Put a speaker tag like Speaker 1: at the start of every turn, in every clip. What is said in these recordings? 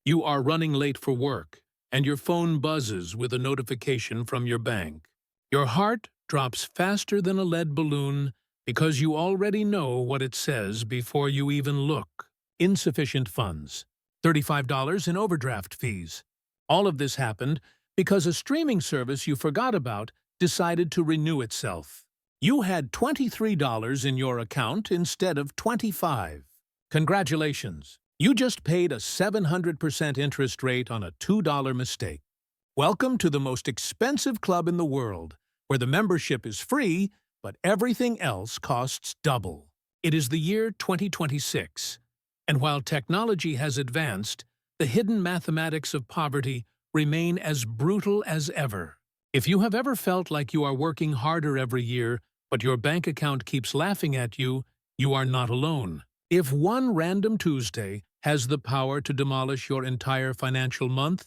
Speaker 1: You are running late for work, and your phone buzzes with a notification from your bank. Your heart drops faster than a lead balloon because you already know what it says before you even look. Insufficient funds. $35 in overdraft fees. All of this happened because a streaming service you forgot about decided to renew itself. You had $23 in your account instead of 25. Congratulations! You just paid a 700% interest rate on a $2 mistake. Welcome to the most expensive club in the world, where the membership is free, but everything else costs double. It is the year 2026, and while technology has advanced, the hidden mathematics of poverty remain as brutal as ever. If you have ever felt like you are working harder every year, but your bank account keeps laughing at you, you are not alone. If one random Tuesday has the power to demolish your entire financial month,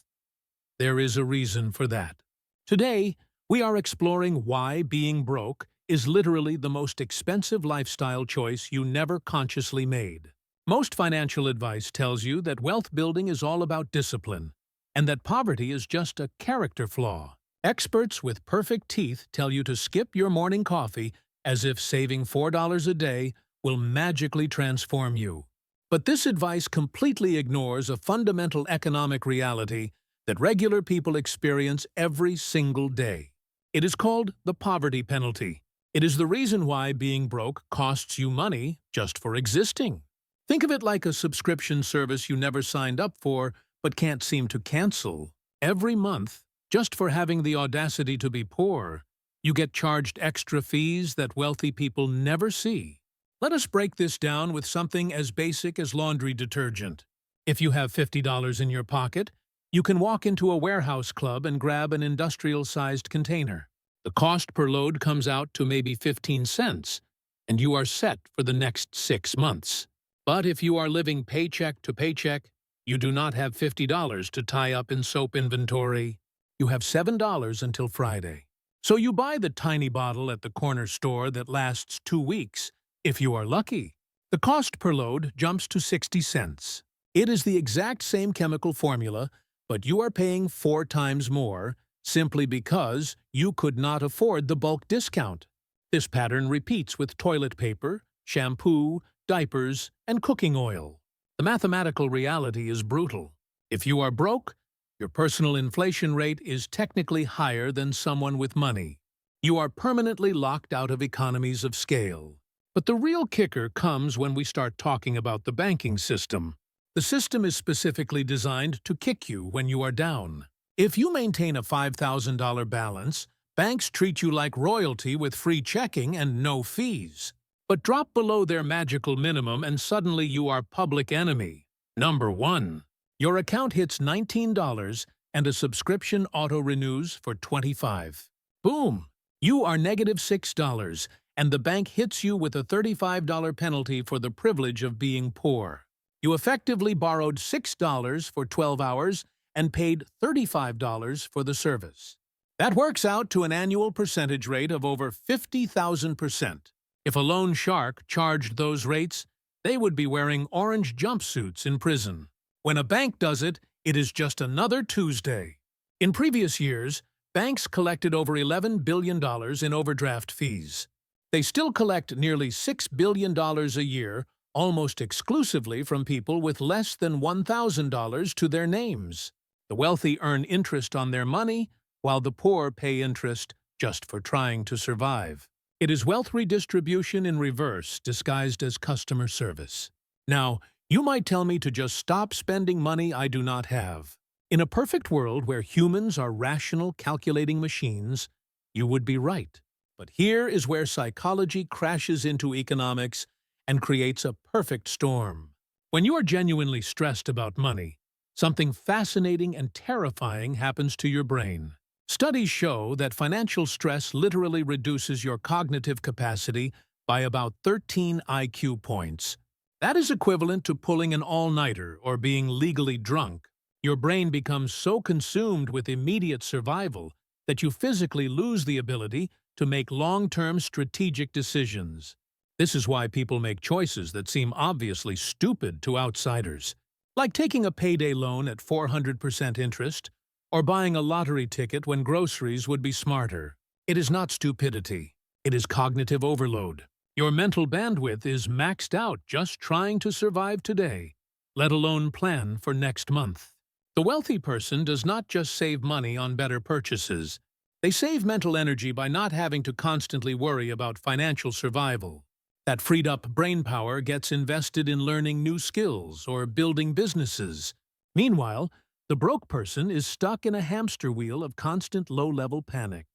Speaker 1: there is a reason for that. Today, we are exploring why being broke is literally the most expensive lifestyle choice you never consciously made. Most financial advice tells you that wealth building is all about discipline, and that poverty is just a character flaw. Experts with perfect teeth tell you to skip your morning coffee as if saving $4 a day will magically transform you. But this advice completely ignores a fundamental economic reality that regular people experience every single day. It is called the poverty penalty. It is the reason why being broke costs you money just for existing. Think of it like a subscription service you never signed up for but can't seem to cancel. Every month, just for having the audacity to be poor, you get charged extra fees that wealthy people never see. Let us break this down with something as basic as laundry detergent. If you have $50 in your pocket, you can walk into a warehouse club and grab an industrial-sized container. The cost per load comes out to maybe 15 cents, and you are set for the next 6 months. But if you are living paycheck to paycheck, you do not have $50 to tie up in soap inventory. You have $7 until Friday. So you buy the tiny bottle at the corner store that lasts 2 weeks. If you are lucky, the cost per load jumps to 60 cents. It is the exact same chemical formula, but you are paying 4 times more simply because you could not afford the bulk discount. This pattern repeats with toilet paper, shampoo, diapers, and cooking oil. The mathematical reality is brutal. If you are broke, your personal inflation rate is technically higher than someone with money. You are permanently locked out of economies of scale. But the real kicker comes when we start talking about the banking system. The system is specifically designed to kick you when you are down. If you maintain a $5,000 balance, banks treat you like royalty with free checking and no fees. But drop below their magical minimum and suddenly you are public enemy. Number 1. Your account hits $19 and a subscription auto-renews for $25. Boom! You are negative $6. And the bank hits you with a $35 penalty for the privilege of being poor. You effectively borrowed $6 for 12 hours and paid $35 for the service. That works out to an annual percentage rate of over 50,000%. If a loan shark charged those rates, they would be wearing orange jumpsuits in prison. When a bank does it, it is just another Tuesday. In previous years, banks collected over $11 billion in overdraft fees. They still collect nearly $6 billion a year, almost exclusively from people with less than $1,000 to their names. The wealthy earn interest on their money, while the poor pay interest just for trying to survive. It is wealth redistribution in reverse, disguised as customer service. Now, you might tell me to just stop spending money I do not have. In a perfect world where humans are rational, calculating machines, you would be right. But here is where psychology crashes into economics and creates a perfect storm. When you are genuinely stressed about money, something fascinating and terrifying happens to your brain. Studies show that financial stress literally reduces your cognitive capacity by about 13 IQ points. That is equivalent to pulling an all-nighter or being legally drunk. Your brain becomes so consumed with immediate survival that you physically lose the ability to make long-term strategic decisions. This is why people make choices that seem obviously stupid to outsiders. Like taking a payday loan at 400% interest, or buying a lottery ticket when groceries would be smarter. It is not stupidity. It is cognitive overload. Your mental bandwidth is maxed out just trying to survive today, let alone plan for next month. The wealthy person does not just save money on better purchases. They save mental energy by not having to constantly worry about financial survival. That freed-up brain power gets invested in learning new skills or building businesses. Meanwhile, the broke person is stuck in a hamster wheel of constant low-level panic.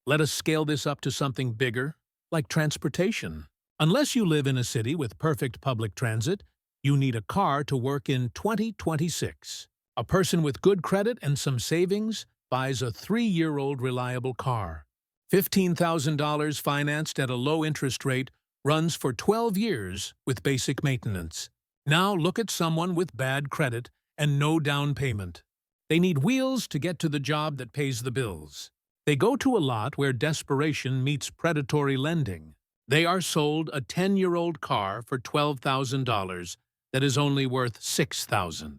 Speaker 1: Let us scale this up to something bigger, like transportation. Unless you live in a city with perfect public transit, you need a car to work in 2026. A person with good credit and some savings buys a 3-year-old reliable car. $15,000 financed at a low interest rate runs for 12 years with basic maintenance. Now look at someone with bad credit and no down payment. They need wheels to get to the job that pays the bills. They go to a lot where desperation meets predatory lending. They are sold a 10-year-old car for $12,000 that is only worth $6,000.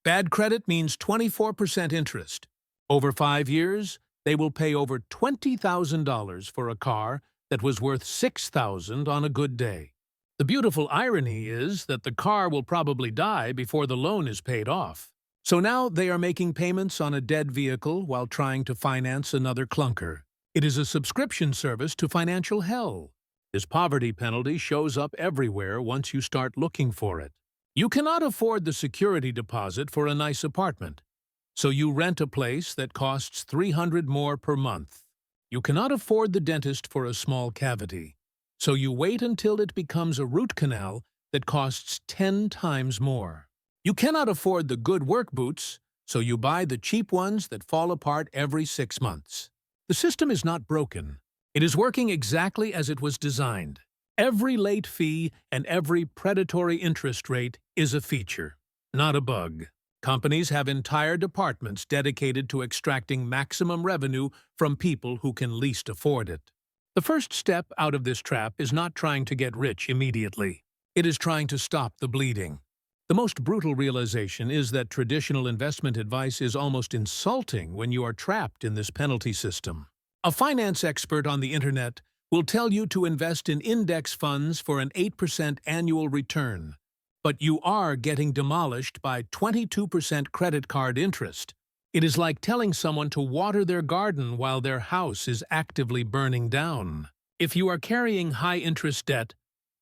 Speaker 1: Bad credit means 24% interest. Over 5 years, they will pay over $20,000 for a car that was worth $6,000 on a good day. The beautiful irony is that the car will probably die before the loan is paid off. So now they are making payments on a dead vehicle while trying to finance another clunker. It is a subscription service to financial hell. This poverty penalty shows up everywhere once you start looking for it. You cannot afford the security deposit for a nice apartment, so you rent a place that costs $300 more per month. You cannot afford the dentist for a small cavity, so you wait until it becomes a root canal that costs 10 times more. You cannot afford the good work boots, so you buy the cheap ones that fall apart every 6 months. The system is not broken. It is working exactly as it was designed. Every late fee and every predatory interest rate is a feature, not a bug. Companies have entire departments dedicated to extracting maximum revenue from people who can least afford it. The first step out of this trap is not trying to get rich immediately. It is trying to stop the bleeding. The most brutal realization is that traditional investment advice is almost insulting when you are trapped in this penalty system. A finance expert on the internet will tell you to invest in index funds for an 8% annual return, but you are getting demolished by 22% credit card interest. It is like telling someone to water their garden while their house is actively burning down. If you are carrying high-interest debt,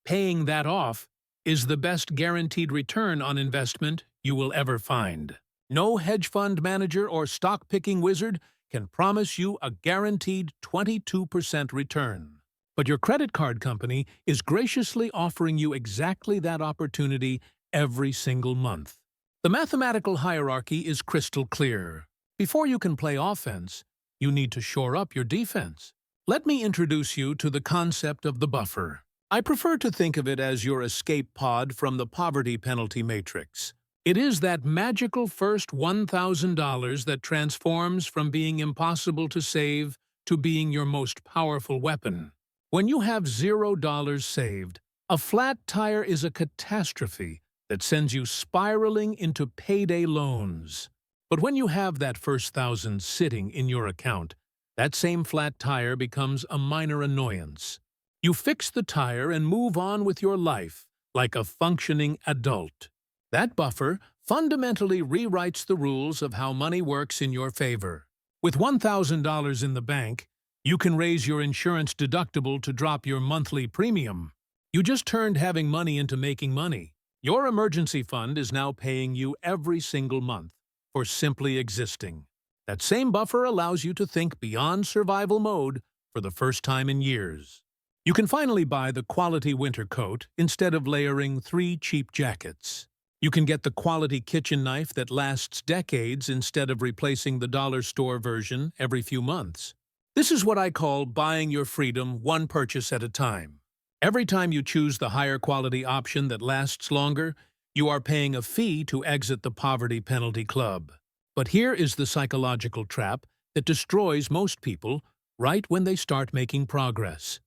Speaker 1: paying that off is the best guaranteed return on investment you will ever find. No hedge fund manager or stock-picking wizard can promise you a guaranteed 22% return. But your credit card company is graciously offering you exactly that opportunity every single month. The mathematical hierarchy is crystal clear. Before you can play offense, you need to shore up your defense. Let me introduce you to the concept of the buffer. I prefer to think of it as your escape pod from the poverty penalty matrix. It is that magical first $1,000 that transforms from being impossible to save to being your most powerful weapon. When you have $0 saved, a flat tire is a catastrophe that sends you spiraling into payday loans. But when you have that first $1,000 sitting in your account, that same flat tire becomes a minor annoyance. You fix the tire and move on with your life like a functioning adult. That buffer fundamentally rewrites the rules of how money works in your favor. With $1,000 in the bank, you can raise your insurance deductible to drop your monthly premium. You just turned having money into making money. Your emergency fund is now paying you every single month for simply existing. That same buffer allows you to think beyond survival mode for the first time in years. You can finally buy the quality winter coat instead of layering 3 cheap jackets. You can get the quality kitchen knife that lasts decades instead of replacing the dollar store version every few months. This is what I call buying your freedom one purchase at a time. Every time you choose the higher quality option that lasts longer, you are paying a fee to exit the poverty penalty club. But here is the psychological trap that destroys most people right when they start making progress.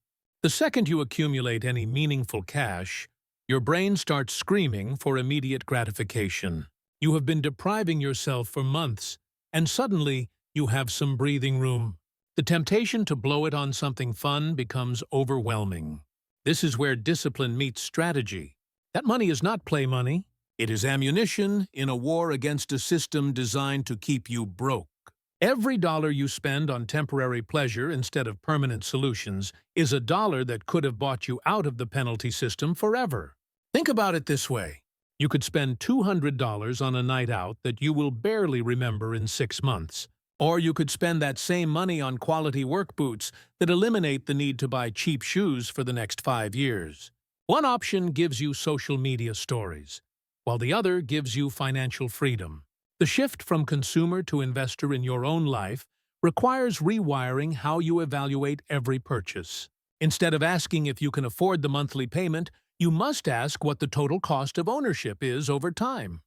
Speaker 1: The second you accumulate any meaningful cash, your brain starts screaming for immediate gratification. You have been depriving yourself for months, and suddenly you have some breathing room. The temptation to blow it on something fun becomes overwhelming. This is where discipline meets strategy. That money is not play money. It is ammunition in a war against a system designed to keep you broke. Every dollar you spend on temporary pleasure instead of permanent solutions is a dollar that could have bought you out of the penalty system forever. Think about it this way. You could spend $200 on a night out that you will barely remember in 6 months. Or you could spend that same money on quality work boots that eliminate the need to buy cheap shoes for the next 5 years. One option gives you social media stories, while the other gives you financial freedom. The shift from consumer to investor in your own life requires rewiring how you evaluate every purchase. Instead of asking if you can afford the monthly payment, you must ask what the total cost of ownership is over time.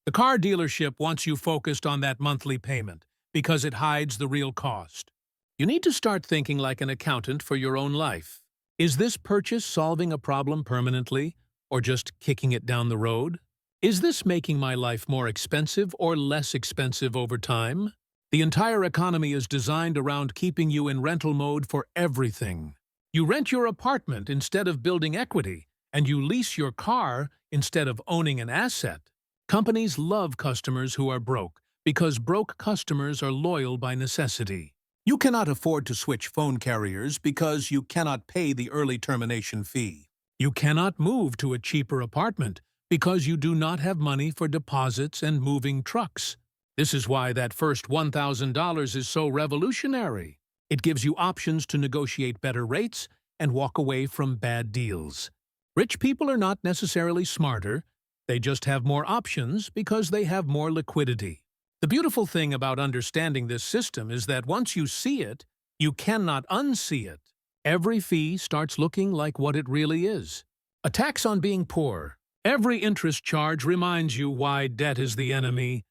Speaker 1: The car dealership wants you focused on that monthly payment because it hides the real cost. You need to start thinking like an accountant for your own life. Is this purchase solving a problem permanently, or just kicking it down the road? Is this making my life more expensive or less expensive over time? The entire economy is designed around keeping you in rental mode for everything. You rent your apartment instead of building equity, and you lease your car instead of owning an asset. Companies love customers who are broke, because broke customers are loyal by necessity. You cannot afford to switch phone carriers because you cannot pay the early termination fee. You cannot move to a cheaper apartment because you do not have money for deposits and moving trucks. This is why that first $1,000 is so revolutionary. It gives you options to negotiate better rates and walk away from bad deals. Rich people are not necessarily smarter, they just have more options because they have more liquidity. The beautiful thing about understanding this system is that once you see it, you cannot unsee it. Every fee starts looking like what it really is. A tax on being poor. Every interest charge reminds you why debt is the enemy,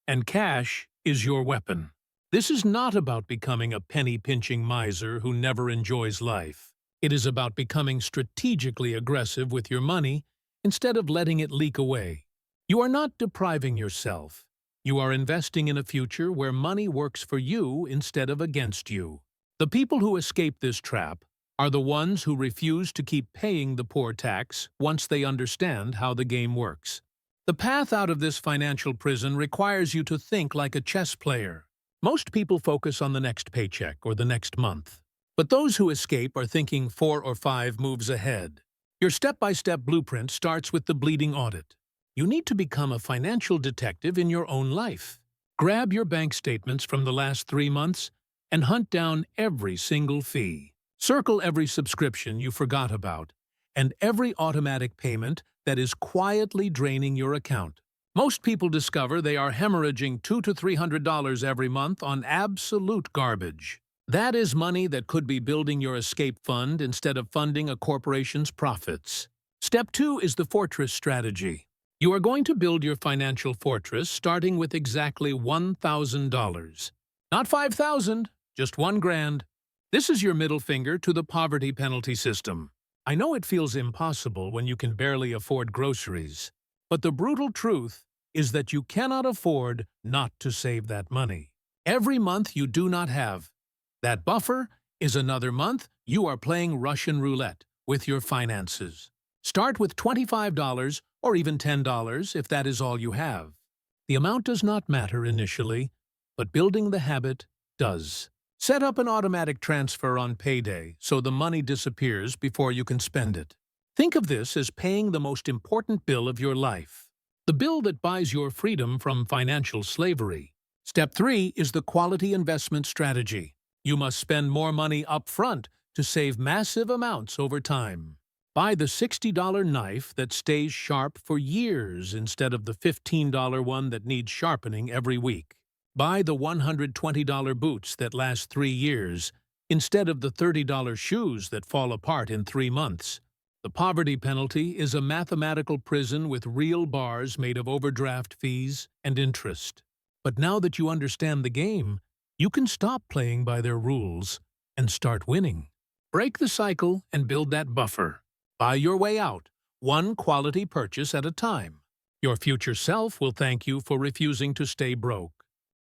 Speaker 1: and cash is your weapon. This is not about becoming a penny-pinching miser who never enjoys life. It is about becoming strategically aggressive with your money instead of letting it leak away. You are not depriving yourself. You are investing in a future where money works for you instead of against you. The people who escape this trap are the ones who refuse to keep paying the poor tax once they understand how the game works. The path out of this financial prison requires you to think like a chess player. Most people focus on the next paycheck or the next month. But those who escape are thinking 4 or 5 moves ahead. Your step-by-step blueprint starts with the bleeding audit. You need to become a financial detective in your own life. Grab your bank statements from the last 3 months and hunt down every single fee. Circle every subscription you forgot about and every automatic payment that is quietly draining your account. Most people discover they are hemorrhaging $200 to $300 every month on absolute garbage. That is money that could be building your escape fund instead of funding a corporation's profits. Step 2 is the fortress strategy. You are going to build your financial fortress starting with exactly $1,000. Not $5,000, just $1,000. This is your middle finger to the poverty penalty system. I know it feels impossible when you can barely afford groceries, but the brutal truth is that you cannot afford not to save that money. Every month you do not have that buffer is another month you are playing Russian roulette with your finances. Start with $25 or even $10 if that is all you have. The amount does not matter initially, but building the habit does. Set up an automatic transfer on payday so the money disappears before you can spend it. Think of this as paying the most important bill of your life, the bill that buys your freedom from financial slavery. Step 3 is the quality investment strategy. You must spend more money up front to save massive amounts over time. Buy the $60 knife that stays sharp for years instead of the $15 one that needs sharpening every week. Buy the $120 boots that last 3 years instead of the $30 shoes that fall apart in 3 months. The poverty penalty is a mathematical prison with real bars made of overdraft fees and interest. But now that you understand the game, you can stop playing by their rules and start winning. Break the cycle and build that buffer. Buy your way out, one quality purchase at a time. Your future self will thank you for refusing to stay broke.